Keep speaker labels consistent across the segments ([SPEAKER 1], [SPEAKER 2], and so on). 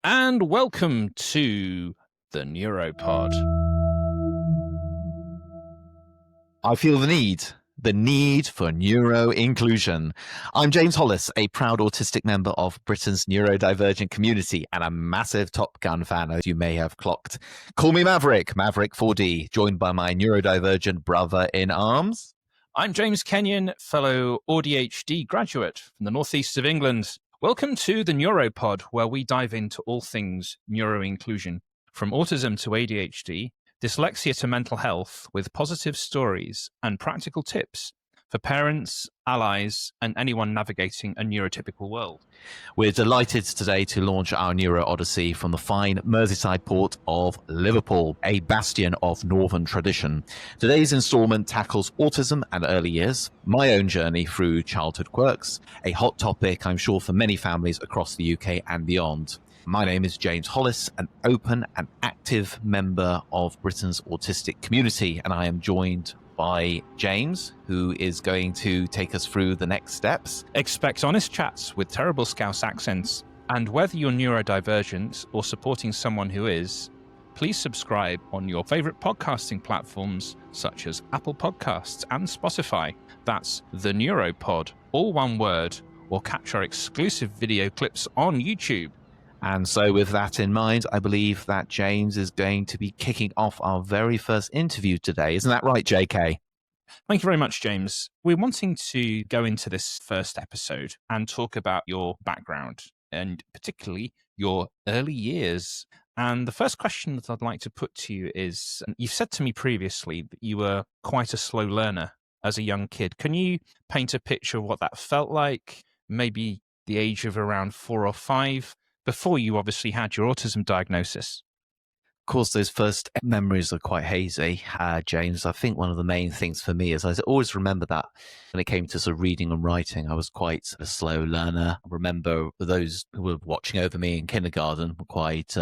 [SPEAKER 1] And welcome to the NeuroPod.
[SPEAKER 2] I feel the need for neuro-inclusion. I'm James Hollis, a proud autistic member of Britain's neurodivergent community and a massive Top Gun fan, as you may have clocked. Call me Maverik 4D, joined by my neurodivergent brother in arms.
[SPEAKER 1] I'm James Kenyon, fellow ADHD graduate from the northeast of England. Welcome to the NeuroPod, where we dive into all things neuro-inclusion, from autism to ADHD, dyslexia to mental health, with positive stories and practical tips for parents, allies, and anyone navigating a neurotypical world.
[SPEAKER 2] We're delighted today to launch our Neuro Odyssey from the fine Merseyside port of Liverpool, a bastion of northern tradition. Today's installment tackles autism and early years, my own journey through childhood quirks, a hot topic I'm sure for many families across the UK and beyond. My name is James Hollis, an open and active member of Britain's autistic community, and I am joined by James, who is going to take us through the next steps.
[SPEAKER 1] Expect honest chats with terrible Scouse accents, and whether you're neurodivergent or supporting someone who is, please subscribe on your favourite podcasting platforms such as Apple Podcasts and Spotify. That's the NeuroPod, all one word, or catch our exclusive video clips on YouTube.
[SPEAKER 2] And so with that in mind, I believe that James is going to be kicking off our very first interview today. Isn't that right, JK?
[SPEAKER 1] Thank you very much, James. We're wanting to go into this first episode and talk about your background and particularly your early years. And the first question that I'd like to put to you is, you've said to me previously that you were quite a slow learner as a young kid. Can you paint a picture of what that felt like? Maybe the age of around 4 or 5? Before you obviously had your autism diagnosis.
[SPEAKER 2] Of course, those first memories are quite hazy, James. I think one of the main things for me is I always remember that when it came to sort of reading and writing, I was quite a slow learner. I remember those who were watching over me in kindergarten were quite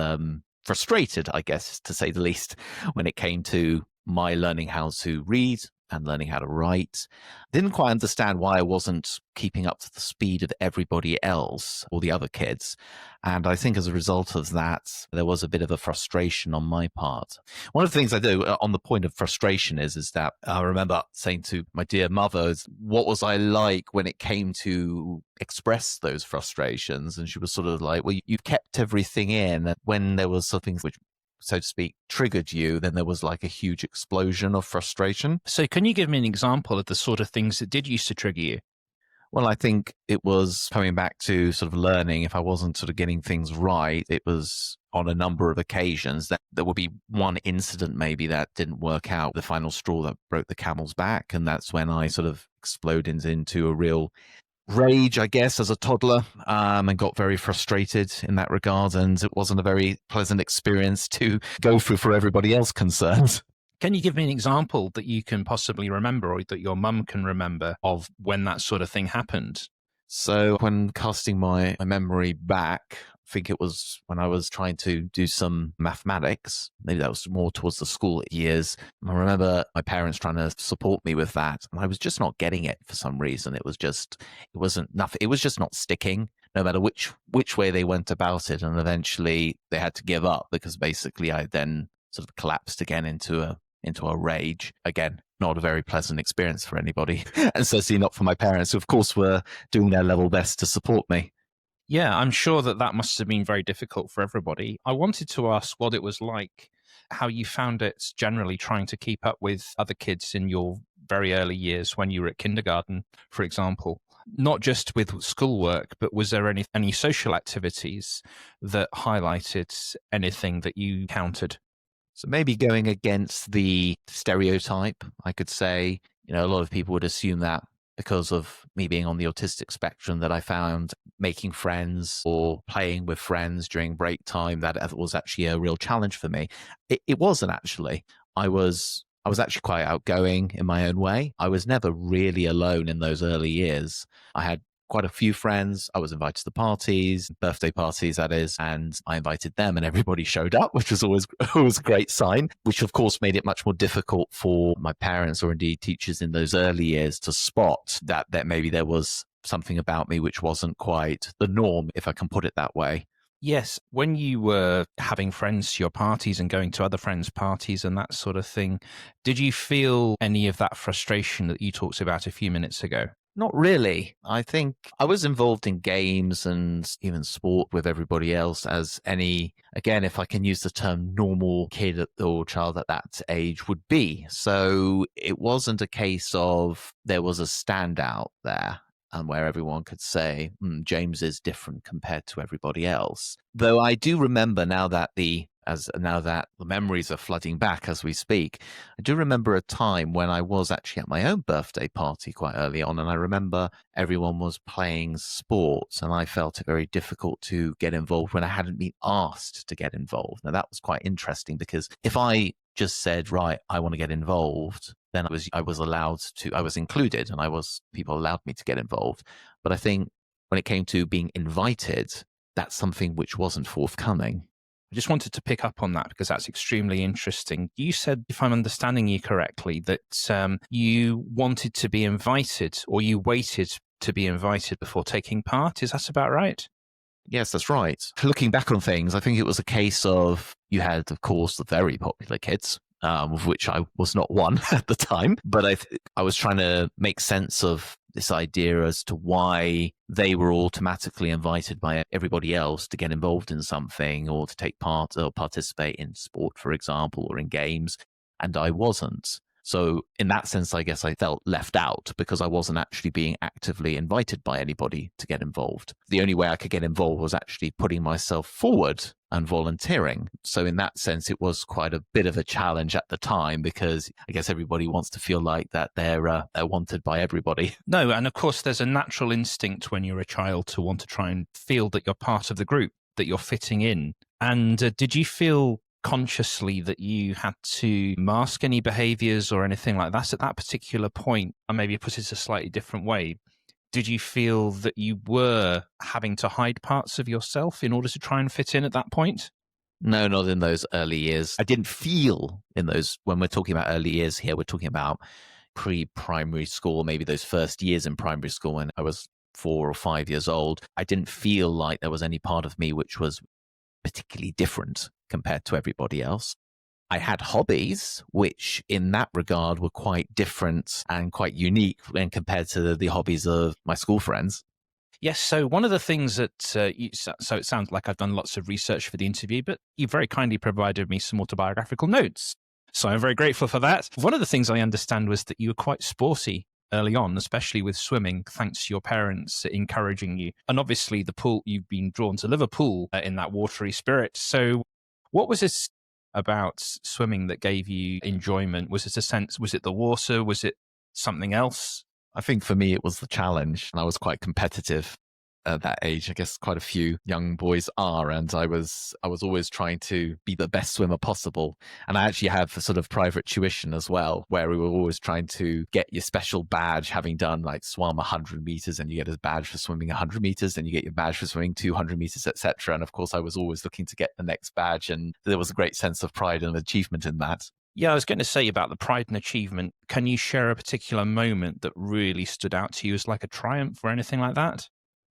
[SPEAKER 2] frustrated, I guess, to say the least, when it came to my learning how to read and learning how to write. Didn't quite understand why I wasn't keeping up to the speed of everybody else or the other kids. And I think as a result of that, there was a bit of a frustration on my part. One of the things I do on the point of frustration is that I remember saying to my dear mother, what was I like when it came to express those frustrations? And she was sort of like, well, you kept everything in. And when there was something which, so to speak, triggered you, then there was like a huge explosion of frustration.
[SPEAKER 1] So can you give me an example of the sort of things that did used to trigger you?
[SPEAKER 2] Well, I think it was coming back to sort of learning. If I wasn't sort of getting things right, it was on a number of occasions that there would be one incident maybe that didn't work out, the final straw that broke the camel's back. And that's when I sort of exploded into a real rage, I guess, as a toddler, and got very frustrated in that regard. And it wasn't a very pleasant experience to go through for everybody else concerned.
[SPEAKER 1] Can you give me an example that you can possibly remember or that your mum can remember of when that sort of thing happened?
[SPEAKER 2] So when casting my memory back, I think it was when I was trying to do some mathematics. Maybe that was more towards the school years. I remember my parents trying to support me with that, and I was just not getting it for some reason. It wasn't nothing. It was just not sticking, no matter which way they went about it. And eventually they had to give up because basically I then sort of collapsed again into a rage. Again, not a very pleasant experience for anybody, and certainly not for my parents, who of course were doing their level best to support me.
[SPEAKER 1] Yeah, I'm sure that must have been very difficult for everybody. I wanted to ask what it was like, how you found it generally trying to keep up with other kids in your very early years when you were at kindergarten, for example. Not just with schoolwork, but was there any social activities that highlighted anything that you counted?
[SPEAKER 2] So maybe going against the stereotype, I could say, a lot of people would assume that because of me being on the autistic spectrum that I found making friends or playing with friends during break time, that was actually a real challenge for me. It wasn't actually. I was actually quite outgoing in my own way. I was never really alone in those early years. I had quite a few friends. I was invited to parties, birthday parties, that is, and I invited them and everybody showed up, which was always a great sign, which of course made it much more difficult for my parents or indeed teachers in those early years to spot that maybe there was something about me which wasn't quite the norm, if I can put it that way.
[SPEAKER 1] Yes, when you were having friends to your parties and going to other friends' parties and that sort of thing, did you feel any of that frustration that you talked about a few minutes ago?
[SPEAKER 2] Not really. I think I was involved in games and even sport with everybody else as any, again, if I can use the term normal kid or child at that age would be. So it wasn't a case of there was a standout there and where everyone could say, James is different compared to everybody else. Though I do remember now that the memories are flooding back as we speak, I do remember a time when I was actually at my own birthday party quite early on, and I remember everyone was playing sports, and I felt it very difficult to get involved when I hadn't been asked to get involved. Now, that was quite interesting because if I just said, right, I want to get involved, then I was allowed to, I was included, and people allowed me to get involved. But I think when it came to being invited, that's something which wasn't forthcoming.
[SPEAKER 1] I just wanted to pick up on that because that's extremely interesting. You said, if I'm understanding you correctly, that you wanted to be invited or you waited to be invited before taking part. Is that about right?
[SPEAKER 2] Yes, that's right. Looking back on things, I think it was a case of you had, of course, the very popular kids, of which I was not one at the time, but I was trying to make sense of this idea as to why they were automatically invited by everybody else to get involved in something or to take part or participate in sport, for example, or in games, and I wasn't. So in that sense, I guess I felt left out because I wasn't actually being actively invited by anybody to get involved. The only way I could get involved was actually putting myself forward and volunteering. So in that sense, it was quite a bit of a challenge at the time because I guess everybody wants to feel like that they're wanted by everybody.
[SPEAKER 1] No, and of course, there's a natural instinct when you're a child to want to try and feel that you're part of the group, that you're fitting in. And did you feel consciously that you had to mask any behaviors or anything like that at that particular point? And maybe put it a slightly different way. Did you feel that you were having to hide parts of yourself in order to try and fit in at that point?
[SPEAKER 2] No, not in those early years. I didn't feel in those, when we're talking about early years here, we're talking about pre-primary school, maybe those first years in primary school when I was 4 or 5 years old. I didn't feel like there was any part of me which was particularly different compared to everybody else. I had hobbies, which in that regard were quite different and quite unique when compared to the hobbies of my school friends.
[SPEAKER 1] Yes, so one of the things that, so it sounds like I've done lots of research for the interview, but you very kindly provided me some autobiographical notes. So I'm very grateful for that. One of the things I understand was that you were quite sporty early on, especially with swimming, thanks to your parents encouraging you. And obviously the pool, you've been drawn to Liverpool in that watery spirit. So what was it about swimming that gave you enjoyment? Was it a sense, was it the water? Was it something else?
[SPEAKER 2] I think for me, it was the challenge, and I was quite competitive at that age. I guess quite a few young boys are, and I was always trying to be the best swimmer possible. And I actually have a sort of private tuition as well, where we were always trying to get your special badge, having done like swam 100 meters, and you get a badge for swimming 100 meters, and you get your badge for swimming 200 meters, etc. And of course, I was always looking to get the next badge, and there was a great sense of pride and achievement in that.
[SPEAKER 1] Yeah, I was going to say about the pride and achievement. Can you share a particular moment that really stood out to you as like a triumph or anything like that?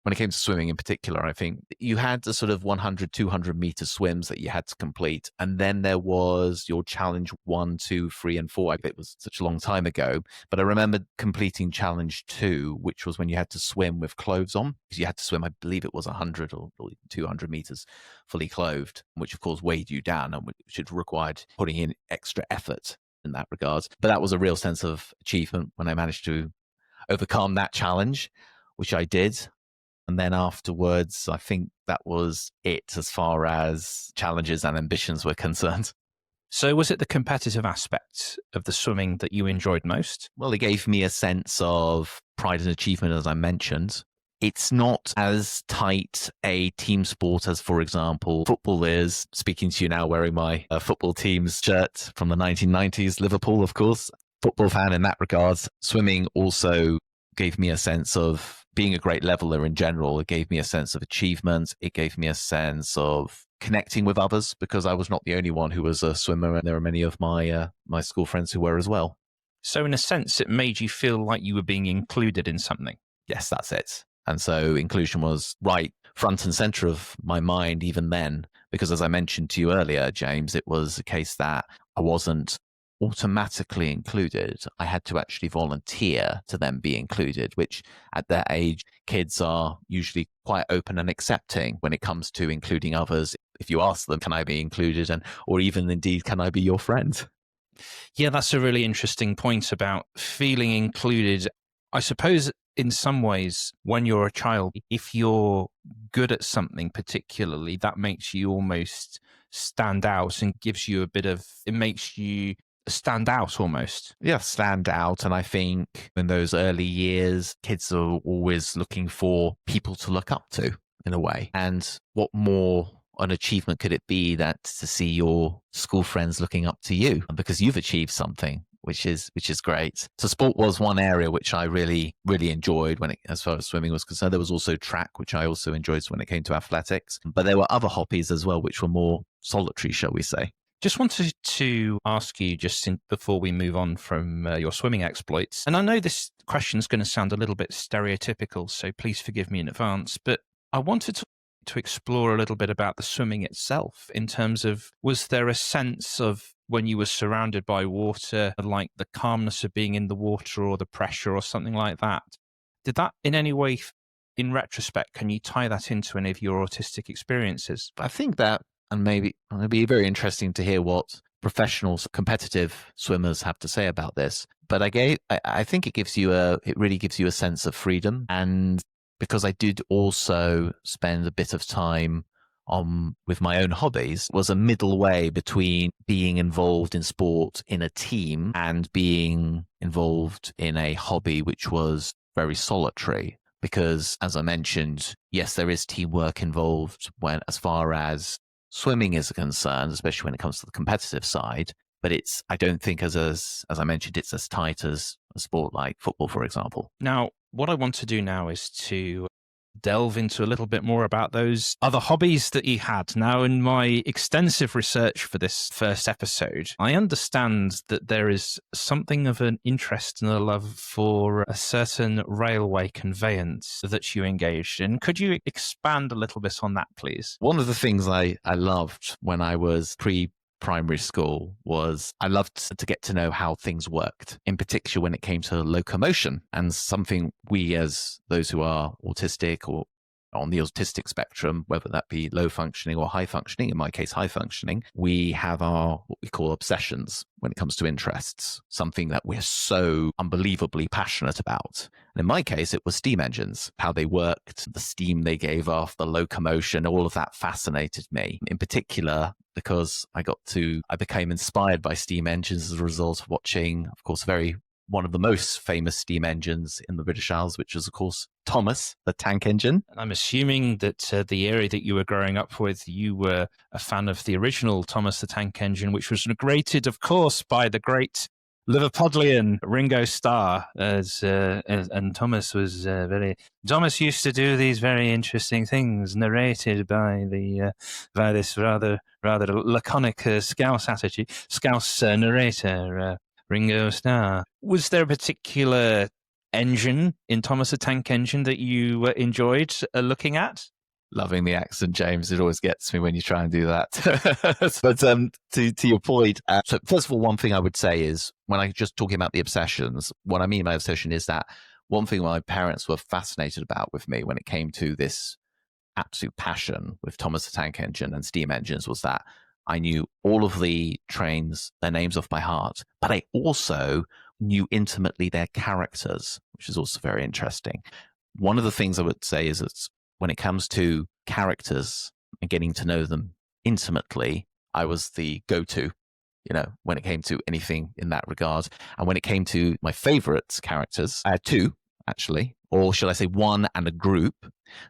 [SPEAKER 2] When it came to swimming in particular, I think you had the sort of 100, 200 meter swims that you had to complete. And then there was your challenge 1, 2, 3, and 4. It was such a long time ago. But I remember completing challenge 2, which was when you had to swim with clothes on. Because you had to swim, I believe it was 100 or 200 meters fully clothed, which of course weighed you down and which had required putting in extra effort in that regard. But that was a real sense of achievement when I managed to overcome that challenge, which I did. And then afterwards, I think that was it as far as challenges and ambitions were concerned.
[SPEAKER 1] So was it the competitive aspect of the swimming that you enjoyed most?
[SPEAKER 2] Well, it gave me a sense of pride and achievement, as I mentioned. It's not as tight a team sport as, for example, football is. Speaking to you now wearing my football team's shirt from the 1990s, Liverpool, of course. Football fan in that regard. Swimming also gave me a sense of being a great leveler in general. It gave me a sense of achievement. It gave me a sense of connecting with others because I was not the only one who was a swimmer, and there are many of my my school friends who were as well.
[SPEAKER 1] So in a sense, it made you feel like you were being included in something.
[SPEAKER 2] Yes, that's it. And so inclusion was right front and center of my mind even then, because as I mentioned to you earlier, James, it was a case that I wasn't automatically included. I had to actually volunteer to then be included, which at that age, kids are usually quite open and accepting when it comes to including others. If you ask them, can I be included? Or even indeed, can I be your friend?
[SPEAKER 1] Yeah, that's a really interesting point about feeling included. I suppose in some ways, when you're a child, if you're good at something particularly, that makes you almost stand out and gives you it makes you stand out almost.
[SPEAKER 2] Yeah, stand out. And I think in those early years, kids are always looking for people to look up to in a way. And what more an achievement could it be that to see your school friends looking up to you because you've achieved something, which is great. So sport was one area which I really, really enjoyed as far as swimming was concerned. There was also track, which I also enjoyed when it came to athletics. But there were other hobbies as well, which were more solitary, shall we say.
[SPEAKER 1] Just wanted to ask you, before we move on from your swimming exploits, and I know this question is going to sound a little bit stereotypical, so please forgive me in advance, but I wanted to explore a little bit about the swimming itself in terms of, was there a sense of when you were surrounded by water, like the calmness of being in the water or the pressure or something like that? Did that in any way, in retrospect, can you tie that into any of your autistic experiences?
[SPEAKER 2] I think that, and maybe it'd be very interesting to hear what professionals, competitive swimmers have to say about this. But I think it really gives you a sense of freedom. And because I did also spend a bit of time with my own hobbies, was a middle way between being involved in sport in a team and being involved in a hobby which was very solitary. Because as I mentioned, yes, there is teamwork involved as far as swimming is concerned, especially when it comes to the competitive side. But I don't think as I mentioned, it's as tight as a sport like football, for example.
[SPEAKER 1] Now, what I want to do now is to delve into a little bit more about those other hobbies that you had. Now, in my extensive research for this first episode, I understand that there is something of an interest and a love for a certain railway conveyance that you engaged in. Could you expand a little bit on that, please?
[SPEAKER 2] One of the things I loved when I was primary school was I loved to get to know how things worked, in particular when it came to locomotion, and something we as those who are autistic or on the autistic spectrum, whether that be low functioning or high functioning, in my case high functioning, we have what we call obsessions when it comes to interests, something that we're so unbelievably passionate about. And in my case, it was steam engines, how they worked, the steam they gave off, the locomotion, all of that fascinated me. In particular, because I became inspired by steam engines as a result of watching, of course, one of the most famous steam engines in the British Isles, which was, of course, Thomas, the tank engine.
[SPEAKER 1] I'm assuming that the area that you were growing up with, you were a fan of the original Thomas the Tank Engine, which was narrated, of course, by the great Liverpudlian Ringo Starr, and Thomas was Thomas used to do these very interesting things narrated by this rather laconic Scouse narrator, Ringo Starr. Was there a particular engine in Thomas the Tank Engine that you enjoyed looking at?
[SPEAKER 2] Loving the accent, James. It always gets me when you try and do that. But to your point, so first of all, one thing I would say is when I'm just talking about the obsessions, what I mean by obsession is that one thing my parents were fascinated about with me when it came to this absolute passion with Thomas the Tank Engine and steam engines was that I knew all of the trains, their names off by heart, but I also knew intimately their characters, which is also very interesting. One of the things I would say is that when it comes to characters and getting to know them intimately, I was the go-to, when it came to anything in that regard. And when it came to my favorite characters, I had two, actually, or should I say one and a group.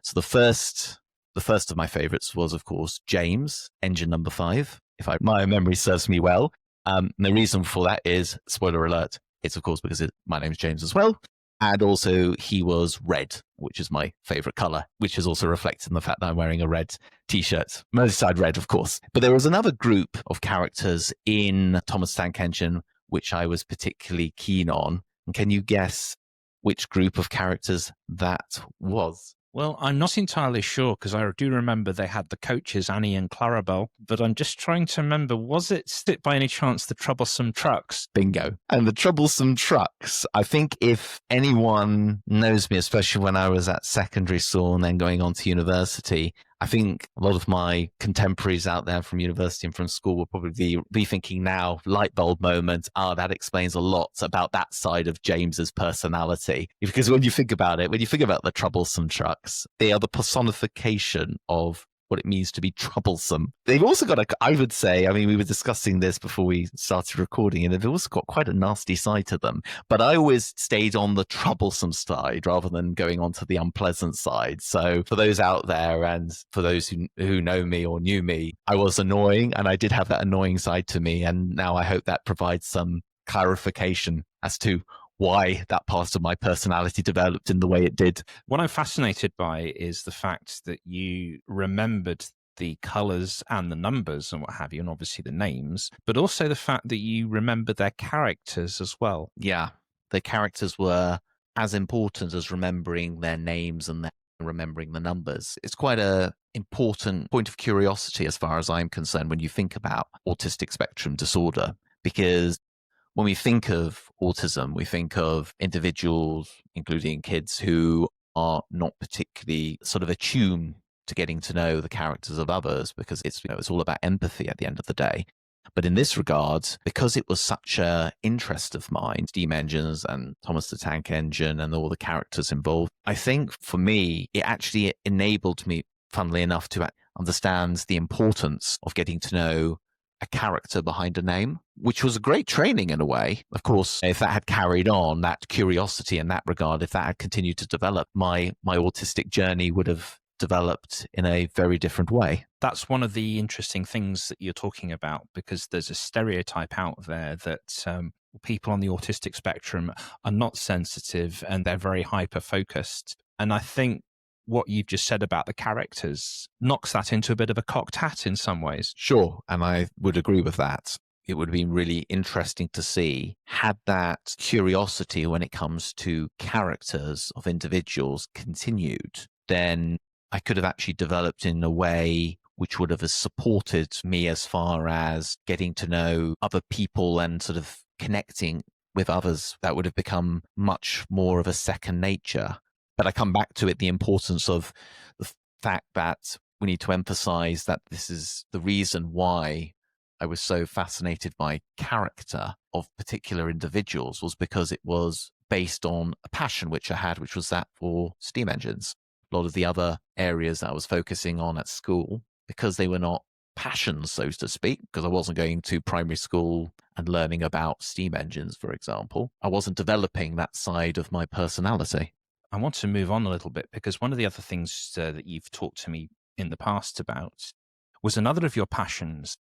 [SPEAKER 2] So the first of my favorites was, of course, James, engine number 5, if my memory serves me well. And the reason for that is, spoiler alert, it's, of course, because my name is James as well. And also he was red, which is my favorite color, which is also reflected in the fact that I'm wearing a red t-shirt. Merseyside red, of course. But there was another group of characters in Thomas Tank Engine, which I was particularly keen on. And can you guess which group of characters that was?
[SPEAKER 1] Well, I'm not entirely sure because I do remember they had the coaches, Annie and Clarabelle, but I'm just trying to remember, was it by any chance the Troublesome Trucks?
[SPEAKER 2] Bingo. And the Troublesome Trucks, I think if anyone knows me, especially when I was at secondary school and then going on to university, I think a lot of my contemporaries out there from university and from school will probably be thinking now, light bulb moment, that explains a lot about that side of James's personality. Because when you think about it, when you think about the Troublesome Trucks, they are the personification of what it means to be troublesome. They've also got I would say, I mean, we were discussing this before we started recording, and they've also got quite a nasty side to them. But I always stayed on the troublesome side rather than going on to the unpleasant side. So for those out there and for those who know me or knew me, I was annoying and I did have that annoying side to me. And now I hope that provides some clarification as to why that part of my personality developed in the way it did.
[SPEAKER 1] What I'm fascinated by is the fact that you remembered the colours and the numbers and what have you, and obviously the names, but also the fact that you remember their characters as well.
[SPEAKER 2] Yeah, the characters were as important as remembering their names and remembering the numbers. It's quite an important point of curiosity as far as I'm concerned when you think about autistic spectrum disorder, because when we think of autism, we think of individuals, including kids, who are not particularly sort of attuned to getting to know the characters of others, because it's all about empathy at the end of the day. But in this regard, because it was such an interest of mine, steam engines and Thomas the Tank Engine and all the characters involved, I think for me, it actually enabled me, funnily enough, to understand the importance of getting to know a character behind a name, which was a great training in a way. Of course, if that had carried on, that curiosity in that regard, if that had continued to develop, my autistic journey would have developed in a very different way.
[SPEAKER 1] That's one of the interesting things that you're talking about, because there's a stereotype out there that people on the autistic spectrum are not sensitive and they're very hyper-focused. And I think what you've just said about the characters knocks that into a bit of a cocked hat in some ways.
[SPEAKER 2] Sure, and I would agree with that. It would have been really interesting to see, had that curiosity when it comes to characters of individuals continued, then I could have actually developed in a way which would have supported me as far as getting to know other people and sort of connecting with others. That would have become much more of a second nature. But I come back to it, the importance of the fact that we need to emphasize that this is the reason why I was so fascinated by character of particular individuals, was because it was based on a passion which I had, which was that for steam engines. A lot of the other areas that I was focusing on at school, because they were not passions, so to speak, because I wasn't going to primary school and learning about steam engines, for example, I wasn't developing that side of my personality.
[SPEAKER 1] I want to move on a little bit, because one of the other things that you've talked to me in the past about was another of your passions,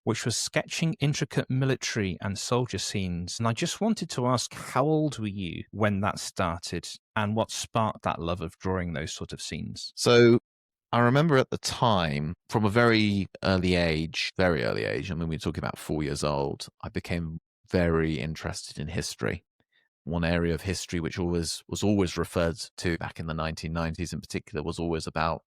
[SPEAKER 1] which was sketching intricate military and soldier scenes. And I just wanted to ask, how old were you when that started, and what sparked that love of drawing those sort of scenes?
[SPEAKER 2] So I remember at the time, from a very early age, I mean, we're talking about 4 years old, I became very interested in history. One area of history which was always referred to back in the 1990s in particular was always about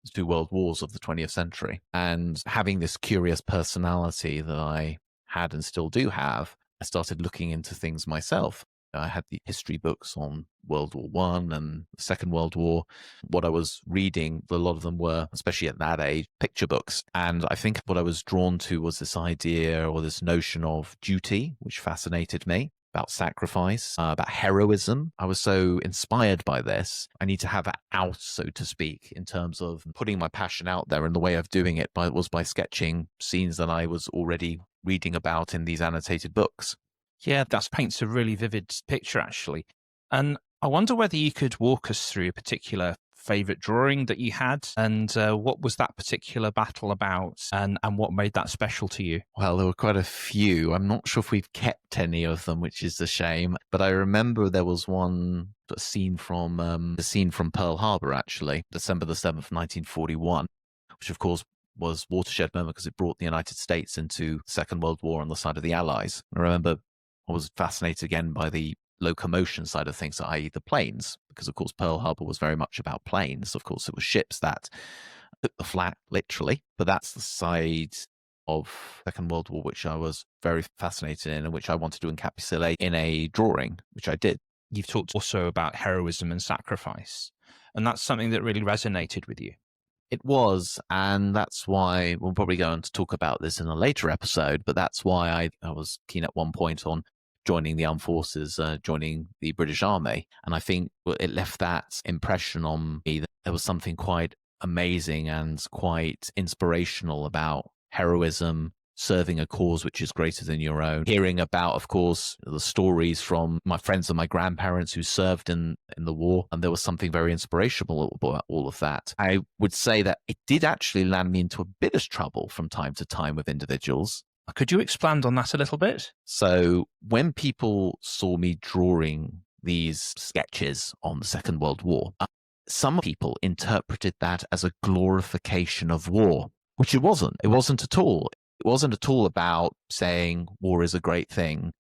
[SPEAKER 2] the 2 world wars of the 20th century. And having this curious personality that I had and still do have, I started looking into things myself. I had the history books on World War One and the Second World War. What I was reading, a lot of them were, especially at that age, picture books. And I think what I was drawn to was this idea or this notion of duty, which fascinated me, about sacrifice, about heroism. I was so inspired by this. I need to have it out, so to speak, in terms of putting my passion out there. And the way of doing it was by sketching scenes that I was already reading about in these annotated books.
[SPEAKER 1] Yeah, that paints a really vivid picture, actually. And I wonder whether you could walk us through a particular favorite drawing that you had, and what was that particular battle about, and what made that special to you?
[SPEAKER 2] Well, there were quite a few. I'm not sure if we've kept any of them, which is a shame. But I remember there was one scene from Pearl Harbor, actually, December the 7th, 1941, which of course was watershed moment because it brought the United States into the Second World War on the side of the Allies. I remember I was fascinated again by the locomotion side of things, i.e. the planes, because of course Pearl Harbor was very much about planes. Of course, it was ships that took the flak, literally, but that's the side of Second World War which I was very fascinated in and which I wanted to encapsulate in a drawing, which I did.
[SPEAKER 1] You've talked also about heroism and sacrifice, and that's something that really resonated with you.
[SPEAKER 2] It was, and that's why we'll probably go on to talk about this in a later episode, but that's why I was keen at one point on joining the armed forces, joining the British Army. And I think it left that impression on me that there was something quite amazing and quite inspirational about heroism, serving a cause which is greater than your own. Hearing about, of course, the stories from my friends and my grandparents who served in the war, and there was something very inspirational about all of that. I would say that it did actually land me into a bit of trouble from time to time with individuals.
[SPEAKER 1] Could you expand on that a little bit?
[SPEAKER 2] So when people saw me drawing these sketches on the Second World War, some people interpreted that as a glorification of war, which it wasn't. It wasn't at all. It wasn't at all about saying war is a great thing.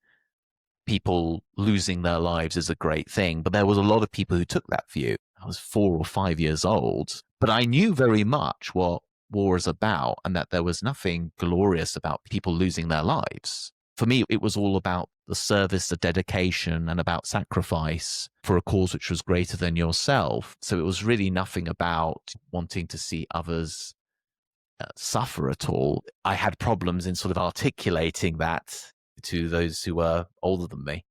[SPEAKER 2] People losing their lives is a great thing. But there was a lot of people who took that view. I was 4 or 5 years old, but I knew very much what war is about and that there was nothing glorious about people losing their lives. For me, it was all about the service, the dedication, and about sacrifice for a cause which was greater than yourself. So it was really nothing about wanting to see others suffer at all. I had problems in sort of articulating that to those who were older than me.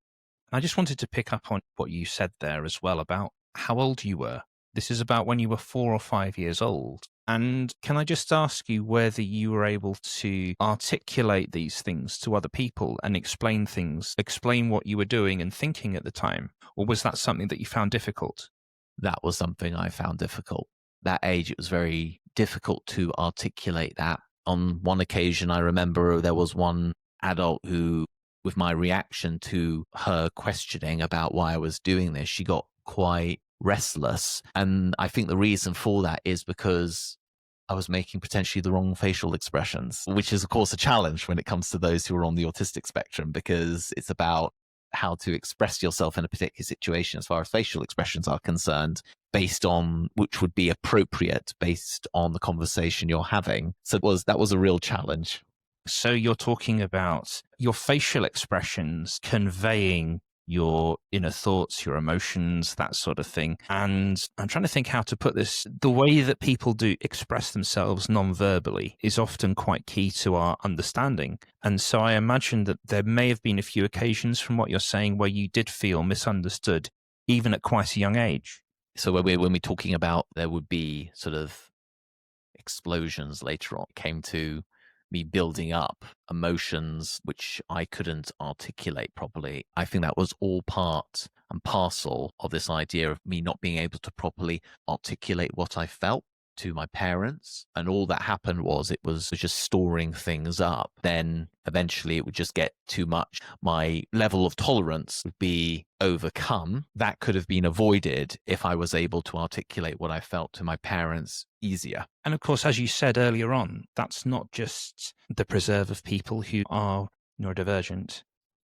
[SPEAKER 1] I just wanted to pick up on what you said there as well about how old you were. This is about when you were 4 or 5 years old. And can I just ask you whether you were able to articulate these things to other people and explain things, explain what you were doing and thinking at the time? Or was that something that you found difficult?
[SPEAKER 2] That was something I found difficult. That age, it was very difficult to articulate that. On one occasion, I remember there was one adult who, with my reaction to her questioning about why I was doing this, she got quite restless. And I think the reason for that is because I was making potentially the wrong facial expressions, which is, of course, a challenge when it comes to those who are on the autistic spectrum, because it's about how to express yourself in a particular situation as far as facial expressions are concerned, based on which would be appropriate based on the conversation you're having. So that was a real challenge.
[SPEAKER 1] So you're talking about your facial expressions conveying your inner thoughts, your emotions, that sort of thing. And I'm trying to think how to put this. The way that people do express themselves non-verbally is often quite key to our understanding. And so I imagine that there may have been a few occasions from what you're saying where you did feel misunderstood, even at quite a young age.
[SPEAKER 2] So when we're talking about there would be sort of explosions later on, it came to me building up emotions which I couldn't articulate properly. I think that was all part and parcel of this idea of me not being able to properly articulate what I felt to my parents. And all that happened was it was just storing things up. Then eventually it would just get too much. My level of tolerance would be overcome. That could have been avoided if I was able to articulate what I felt to my parents easier.
[SPEAKER 1] And of course, as you said earlier on, that's not just the preserve of people who are neurodivergent.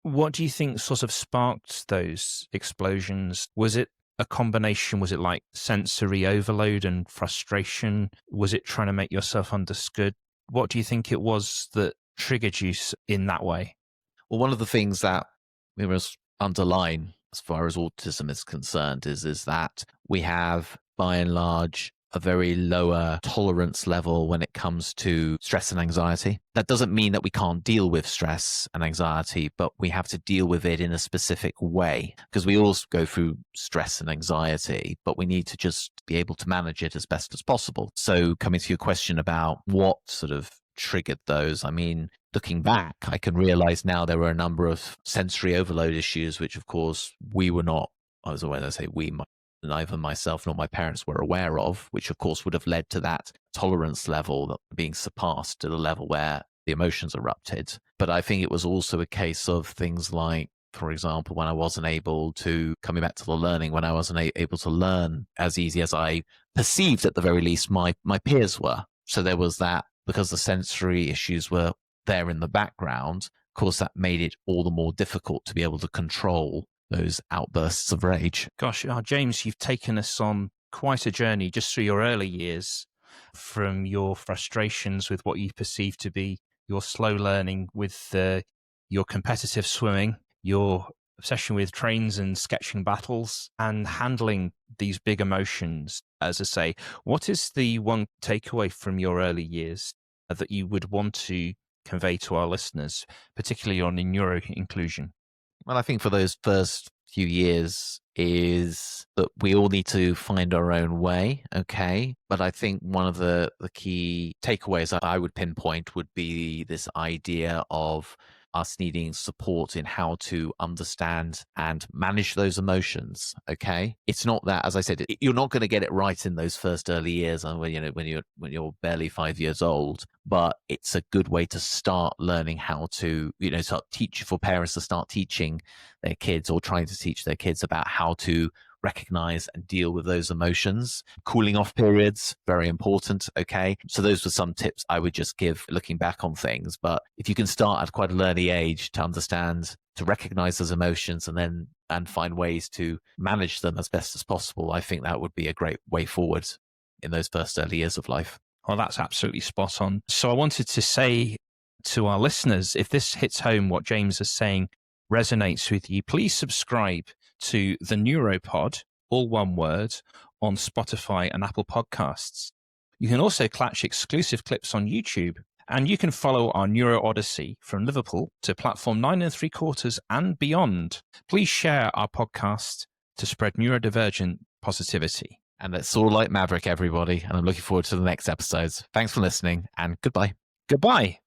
[SPEAKER 1] What do you think sort of sparked those explosions? Was it a combination? Was it like sensory overload and frustration? Was it trying to make yourself understood? What do you think it was that triggered you in that way?
[SPEAKER 2] Well, one of the things that we must underline as far as autism is concerned is that we have, by and large, a very lower tolerance level when it comes to stress and anxiety. That doesn't mean that we can't deal with stress and anxiety, but we have to deal with it in a specific way, because we all go through stress and anxiety, but we need to just be able to manage it as best as possible. So coming to your question about what sort of triggered those, I mean, looking back, I can realize now there were a number of sensory overload issues, which of course we were not, when I say we, neither myself nor my parents were aware of, which of course would have led to that tolerance level being surpassed to the level where the emotions erupted. But I think it was also a case of things like, for example, when I wasn't able to, coming back to the learning, when I wasn't able to learn as easy as I perceived at the very least my peers were. So there was that, because the sensory issues were there in the background, of course that made it all the more difficult to be able to control those outbursts of rage.
[SPEAKER 1] Gosh, James, you've taken us on quite a journey just through your early years, from your frustrations with what you perceive to be your slow learning with your competitive swimming, your obsession with trains and sketching battles, and handling these big emotions. As I say, what is the one takeaway from your early years that you would want to convey to our listeners, particularly on neuro inclusion?
[SPEAKER 2] Well, I think for those first few years is that we all need to find our own way, okay? But I think one of the key takeaways that I would pinpoint would be this idea of us needing support in how to understand and manage those emotions, okay? It's not that, as I said, you're not going to get it right in those first early years when you're barely 5 years old, but it's a good way to start learning how to, start teach for parents to start teaching their kids or trying to teach their kids about how to recognize and deal with those emotions. Cooling off periods, very important. Okay. So those were some tips I would just give looking back on things. But if you can start at quite an early age to understand, to recognize those emotions and find ways to manage them as best as possible, I think that would be a great way forward in those first early years of life.
[SPEAKER 1] Well, that's absolutely spot on. So I wanted to say to our listeners, if this hits home, what James is saying resonates with you, please subscribe to the NeuroPod, all one word, on Spotify and Apple Podcasts. You can also catch exclusive clips on YouTube, and you can follow our Neuro Odyssey from Liverpool to platform 9 3/4 and beyond. Please share our podcast to spread neurodivergent positivity.
[SPEAKER 2] And it's all like Maverik, everybody. And I'm looking forward to the next episodes. Thanks for listening, and goodbye.
[SPEAKER 1] Goodbye.